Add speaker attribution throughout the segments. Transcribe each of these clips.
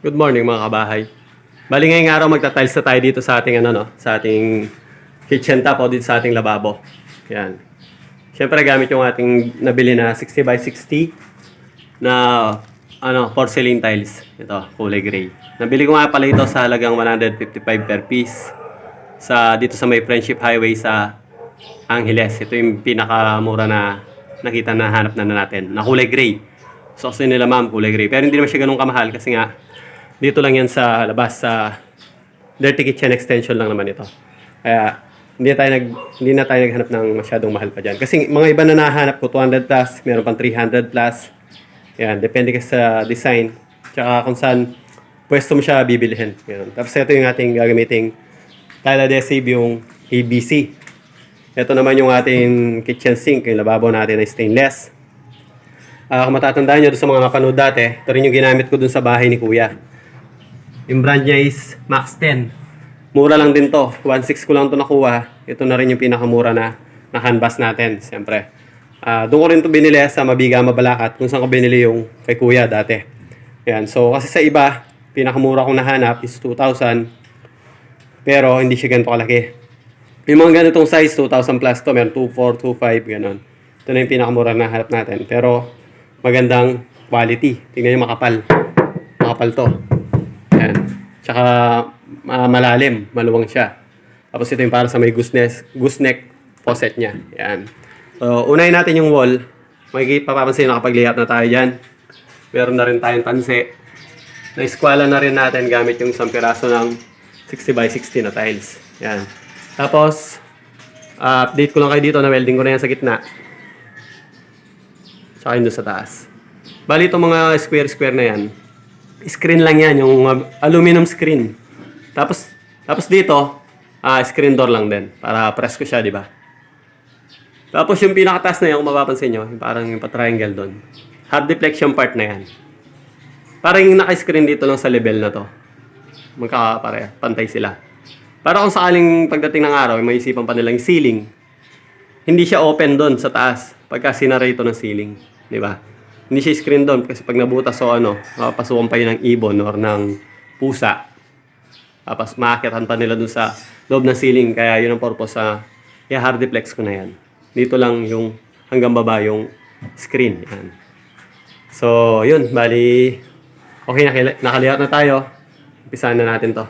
Speaker 1: Good morning mga kabahay. Bali ngayong araw magta-tiles na tayo dito sa ating sa ating kitchen top o dito sa ating lababo. Yan. Siyempre gamit yung ating nabili na 60 by 60 na porcelain tiles. Ito, kulay gray. Nabili ko nga pala ito sa halagang 155 per piece dito sa may Friendship Highway sa Angeles. Ito yung pinakamura na nakita na hanap na natin na kulay gray. So kasi nila ma'am kulay gray. Pero hindi naman siya ganun kamahal kasi nga dito lang yan sa labas sa Dirty Kitchen extension lang naman ito. Kaya hindi na tayo naghanap ng masyadong mahal pa dyan. Kasi mga iba na nahanap ko 200 plus, meron pang 300 plus. Yan, depende kasi sa design. Tsaka kung saan pwesto mo siya bibilihin. Yan. Tapos ito yung ating gagamiting tile adhesive, yung ABC. Ito naman yung ating kitchen sink, yung lababo natin na stainless. Kung matatandaan nyo doon sa mga napanood dati, ito rin yung ginamit ko doon sa bahay ni Kuya. Yung brand niya is Max 10. Mura lang din to. 1.6 ko lang to nakuha. Ito na rin yung pinakamura na canvas natin. Siyempre. Doon ko rin to binili sa Mabiga, Mabalacat. Kung saan ko binili yung kay Kuya dati. Yan. So, kasi sa iba, pinakamura kong nahanap is 2,000. Pero, hindi siya ganito kalaki. Yung mga ganitong size, 2,000 plus to. Meron 2,400, 2,500, gano'n. Ito na yung pinakamura na nahanap natin. Pero, magandang quality. Tingnan nyo makapal. Makapal to. Yan. Tsaka malalim, maluwang siya. Tapos ito yung para sa may gooseneck faucet niya. Yan. So, unahin natin yung wall. Papapansin nakapag-layout na tayo dyan. Meron na rin tayong tanse. Na-squala na rin natin gamit yung isang piraso ng 60 by 60 na tiles. Yan. Tapos, update ko lang kayo dito na welding ko na yan sa gitna. Tsaka yun doon sa taas. Bali itong mga square na yan, screen lang yan, yung aluminum screen. Tapos dito, screen door lang din. Para press ko siya, di ba? Tapos yung pinakataas na yan, kung mapapansin nyo, yung parang yung pa-triangle doon. Hard deflection part na yan. Parang yung naka-screen dito lang sa level na to. Magkakapareha, pantay sila. Para kung sakaling pagdating ng araw, may isipan pa nilang ceiling. Hindi siya open doon sa taas. Pagka sinara ito ng ceiling. Di ba? Hindi siya screen doon kasi pag nabutas o mapapasukan pa yun ng ibon or ng pusa. Tapos maakyatan pa nila dun sa loob ng ceiling. Kaya yun ang purpose hard deflex ko na yan. Dito lang yung hanggang baba yung screen. Yan. So, yun. Bali, okay, nakalayout na tayo. Umpisahan na natin to.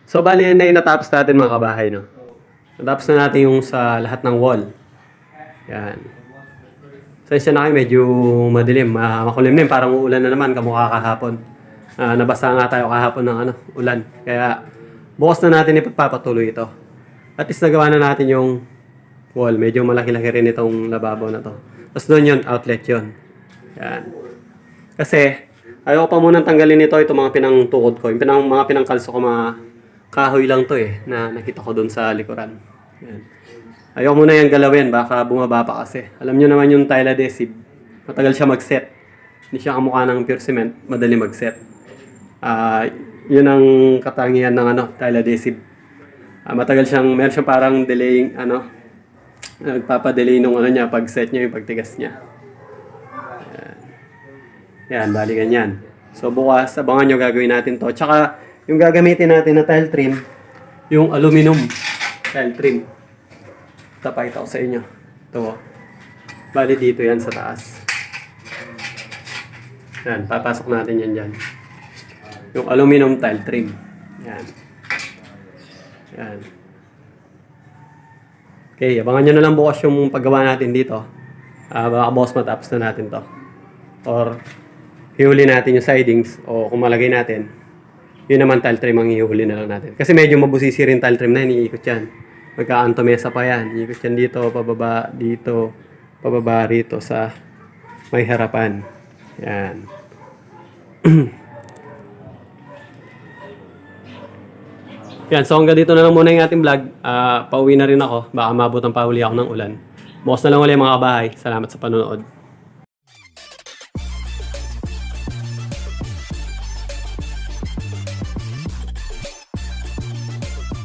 Speaker 1: So, bali yan na yung natapos natin mga kabahay, no? Natapos na natin yung sa lahat ng wall. Yan. Sensya na kayo, medyo madilim, makulimlim, parang uulan na naman, kamukha kahapon. Nabasa nga tayo kahapon ng ulan. Kaya, bukas na natin ipagpapatuloy ito. At least nagawa na natin yung wall. Medyo malaki-laki rin itong lababo na to. Tapos doon yun, outlet yun. Yan. Kasi, ayaw pa munang tanggalin ito, itong mga pinangtukod ko. Yung mga pinangkalso ko, mga kahoy lang to na nakita ko doon sa likuran. Yan. Ayaw muna yung galawin, baka bumaba pa kasi. Alam nyo naman yung tile adhesive, matagal siya mag-set. Hindi siya kamukha ng pure cement, madali mag-set. Yun ang katangian ng tile adhesive. Matagal siyang, meron siyang parang delaying, nagpapadelay nung niya, pag-set niya, yung pagtigas niya. Yan, bali ganyan. So bukas, abangan nyo gagawin natin to. Tsaka, yung gagamitin natin na tile trim, yung aluminum tile trim. Tapakita ko sa inyo. Ito. Bali dito yan sa taas. Yan, papasok natin yan dyan. Yung aluminum tile trim. Yan. Yan. Okay, abangan nyo na lang bukas yung paggawa natin dito. Baka bukas matapos na natin to. Or, hihuli natin yung sidings o kung malagay natin, yun naman tile trim ang ihuli na lang natin. Kasi medyo mabusisi rin tile trim na yun, iikot yan. Magka-antomesa pa yan. Iikot yan dito, pababa rito sa may harapan. Yan. Yan, so hanggang dito na lang muna yung ating vlog. Pauwi na rin ako. Baka mabot ang pahuli ako ng ulan. Bukas na lang ulit mga kabahay. Salamat sa panonood.